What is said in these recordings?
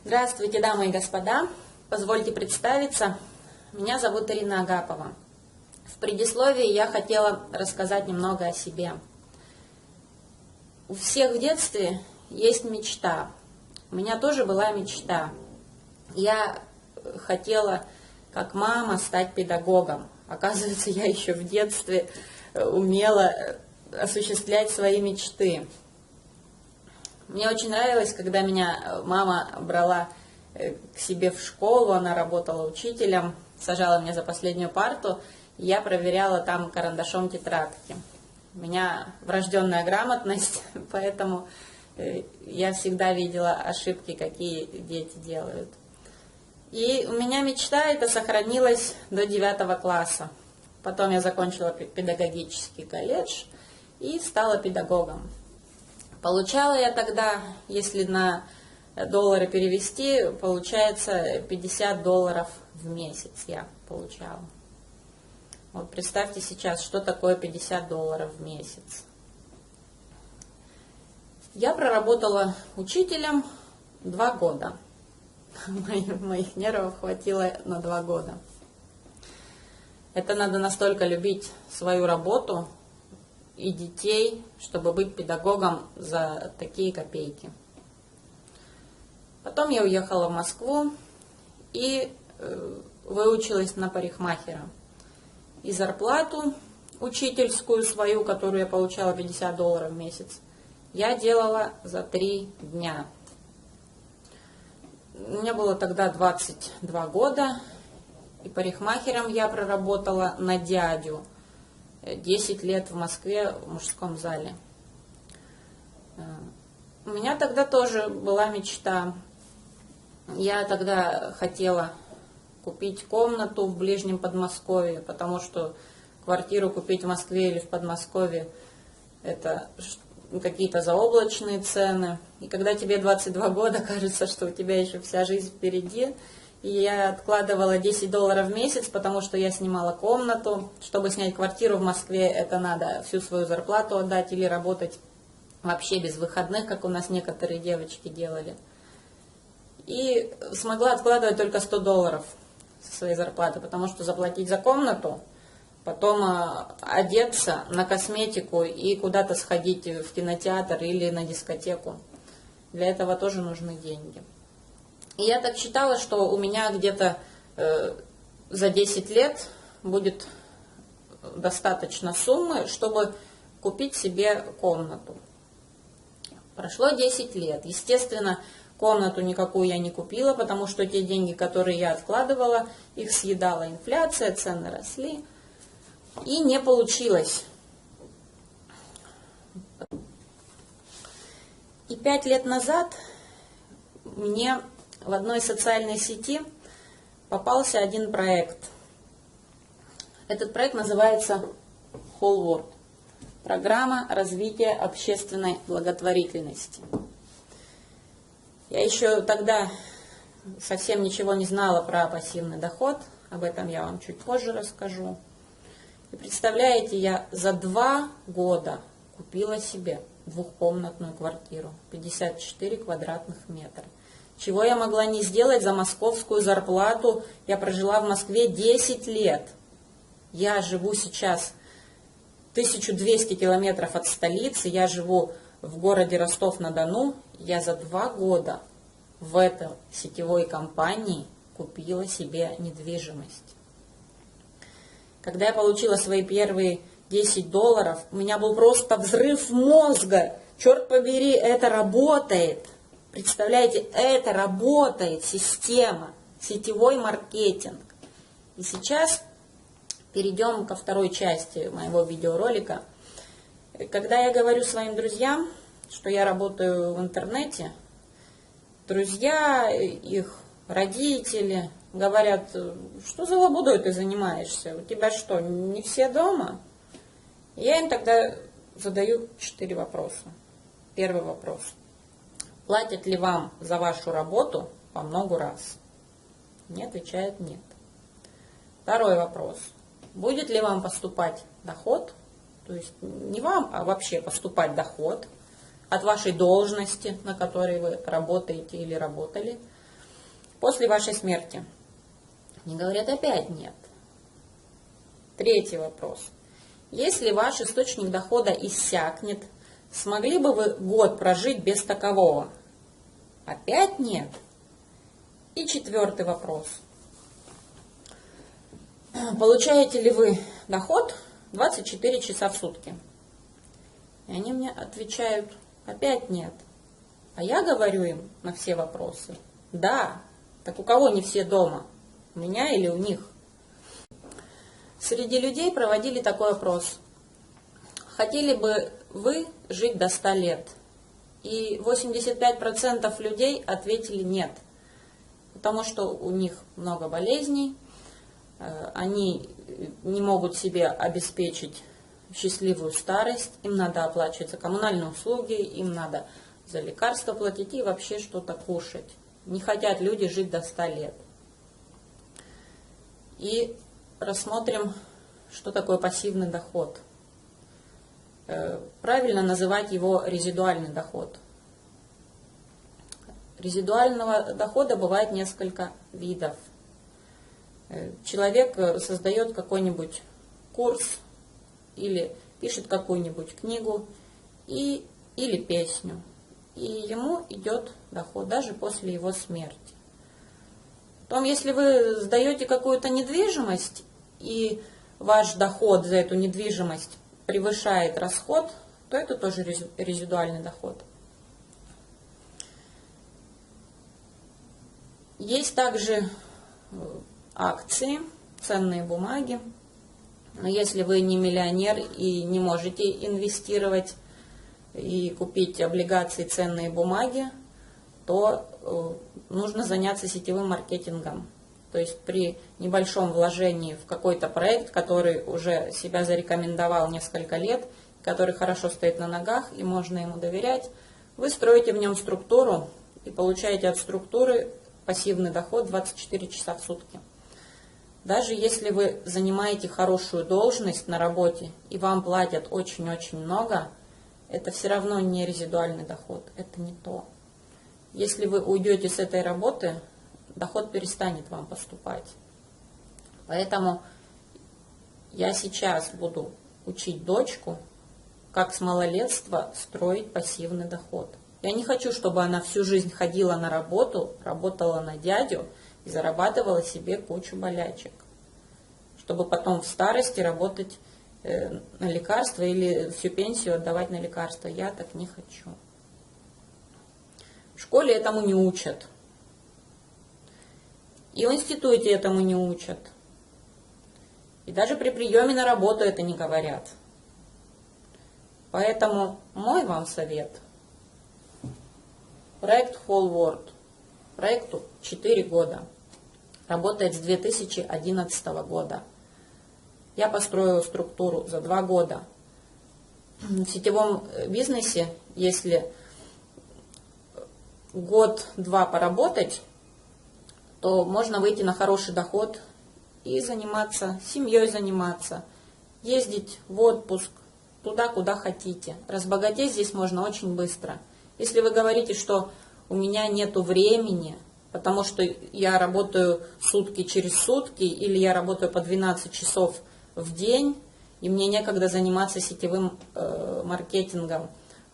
Здравствуйте, дамы и господа. Позвольте представиться. Меня зовут Ирина Агапова. В предисловии я хотела рассказать немного о себе. У всех в детстве есть мечта. У меня тоже была мечта. Я хотела, как мама, стать педагогом. Оказывается, я еще в детстве умела осуществлять свои мечты. Мне очень нравилось, когда меня мама брала к себе в школу, она работала учителем, сажала меня за последнюю парту, и я проверяла там карандашом тетрадки. У меня врожденная грамотность, поэтому я всегда видела ошибки, какие дети делают. И у меня мечта эта сохранилась до 9 класса. Потом я закончила педагогический колледж и стала педагогом. Получала я тогда, если на доллары перевести, получается $50 в месяц я получала. Вот представьте сейчас, что такое $50 в месяц. Я проработала учителем 2 года. Моих нервов хватило на 2 года. Это надо настолько любить свою работу и детей, чтобы быть педагогом за такие копейки. Потом я уехала в Москву и выучилась на парикмахера. И зарплату учительскую свою, которую я получала $50 в месяц, я делала за 3 дня. У меня было тогда 22 года, и парикмахером я проработала на дядю 10 лет в Москве в мужском зале. У меня тогда тоже была мечта. Я тогда хотела купить комнату в ближнем Подмосковье, потому что квартиру купить в Москве или в Подмосковье — это какие-то заоблачные цены. И когда тебе 22 года, кажется, что у тебя еще вся жизнь впереди. И я откладывала $10 в месяц, потому что я снимала комнату. Чтобы снять квартиру в Москве, это надо всю свою зарплату отдать или работать вообще без выходных, как у нас некоторые девочки делали. И смогла откладывать только $100 со своей зарплаты, потому что заплатить за комнату, потом одеться, на косметику и куда-то сходить в кинотеатр или на дискотеку. Для этого тоже нужны деньги. И я так считала, что у меня где-то за 10 лет будет достаточно суммы, чтобы купить себе комнату. Прошло 10 лет. Естественно, комнату никакую я не купила, потому что те деньги, которые я откладывала, их съедала инфляция, цены росли. И не получилось. И 5 лет назад мне в одной социальной сети попался один проект. Этот проект называется Whole World. Программа развития общественной благотворительности. Я еще тогда совсем ничего не знала про пассивный доход. Об этом я вам чуть позже расскажу. И представляете, я за 2 года купила себе двухкомнатную квартиру, 54 квадратных метра. Чего я могла не сделать за московскую зарплату? Я прожила в Москве 10 лет. Я живу сейчас 1200 километров от столицы. Я живу в городе Ростов-на-Дону. Я за 2 года в этой сетевой компании купила себе недвижимость. Когда я получила свои первые $10, у меня был просто взрыв мозга. Черт побери, это работает. Представляете, это работает, система, сетевой маркетинг. И сейчас перейдем ко второй части моего видеоролика. Когда я говорю своим друзьям, что я работаю в интернете, друзья, их родители говорят: что за лабудой ты занимаешься? У тебя что, не все дома? Я им тогда задаю 4 вопроса. Первый вопрос. Платят ли вам за вашу работу по много раз? Мне отвечают нет. Второй вопрос. Будет ли вам поступать доход? То есть не вам, а вообще поступать доход от вашей должности, на которой вы работаете или работали. после вашей смерти? Они говорят, опять нет. Третий вопрос. Если ваш источник дохода иссякнет, смогли бы вы год прожить без такового? Опять нет. И четвертый вопрос. Получаете ли вы доход 24 часа в сутки? И они мне отвечают, опять нет. А я говорю им на все вопросы, да. Так у кого не все дома? У меня или у них? Среди людей проводили такой опрос. Хотели бы вы жить до 100 лет? И 85% людей ответили нет. Потому что у них много болезней, они не могут себе обеспечить счастливую старость, им надо оплачивать за коммунальные услуги, им надо за лекарства платить и вообще что-то кушать. Не хотят люди жить до 100 лет. И рассмотрим, что такое пассивный доход. Правильно называть его резидуальный доход. Резидуального дохода бывает несколько видов. Человек создает какой-нибудь курс или пишет какую-нибудь книгу или песню. И ему идет доход даже после его смерти. Потом, если вы сдаете какую-то недвижимость, и ваш доход за эту недвижимость превышает расход, то это тоже резидуальный доход. Есть также акции, ценные бумаги. Но если вы не миллионер и не можете инвестировать и купить облигации, ценные бумаги, то нужно заняться сетевым маркетингом. То есть при небольшом вложении в какой-то проект, который уже себя зарекомендовал несколько лет, который хорошо стоит на ногах и можно ему доверять, вы строите в нем структуру и получаете от структуры пассивный доход 24 часа в сутки. Даже если вы занимаете хорошую должность на работе и вам платят очень-очень много, это все равно не резидуальный доход, это не то. Если вы уйдете с этой работы, доход перестанет вам поступать. Поэтому я сейчас буду учить дочку, как с малолетства строить пассивный доход. Я не хочу, чтобы она всю жизнь ходила на работу, работала на дядю и зарабатывала себе кучу болячек. Чтобы потом в старости работать на лекарства или всю пенсию отдавать на лекарства. Я так не хочу. В школе этому не учат. И в институте этому не учат. И даже при приеме на работу это не говорят. Поэтому мой вам совет. Проект Whole World. Проекту 4 года. Работает с 2011 года. Я построила структуру за 2 года. В сетевом бизнесе, если год-два поработать, то можно выйти на хороший доход и заниматься, семьей заниматься, ездить в отпуск, туда, куда хотите. Разбогатеть здесь можно очень быстро. Если вы говорите, что у меня нету времени, потому что я работаю сутки через сутки, или я работаю по 12 часов в день, и мне некогда заниматься сетевым маркетингом,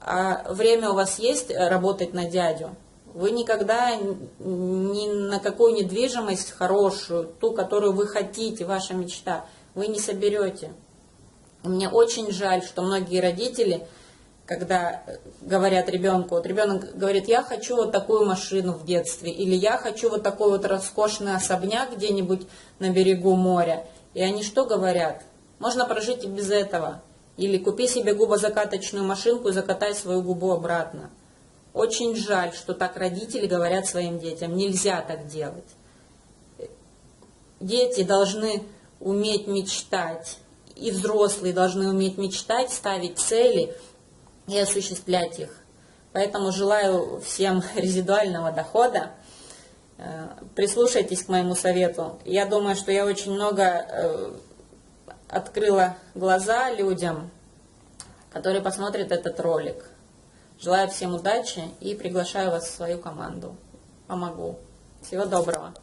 а время у вас есть работать на дядю, вы никогда ни на какую недвижимость хорошую, ту, которую вы хотите, ваша мечта, вы не соберете. Мне очень жаль, что многие родители, когда говорят ребенку, вот ребенок говорит, я хочу вот такую машину в детстве, или я хочу вот такой вот роскошный особняк где-нибудь на берегу моря. И они что говорят? Можно прожить и без этого. Или купи себе губозакаточную машинку и закатай свою губу обратно. Очень жаль, что так родители говорят своим детям. Нельзя так делать. Дети должны уметь мечтать. И взрослые должны уметь мечтать, ставить цели и осуществлять их. Поэтому желаю всем резидуального дохода. Прислушайтесь к моему совету. Я думаю, что я очень много открыла глаза людям, которые посмотрят этот ролик. Желаю всем удачи и приглашаю вас в свою команду. Помогу. Всего доброго.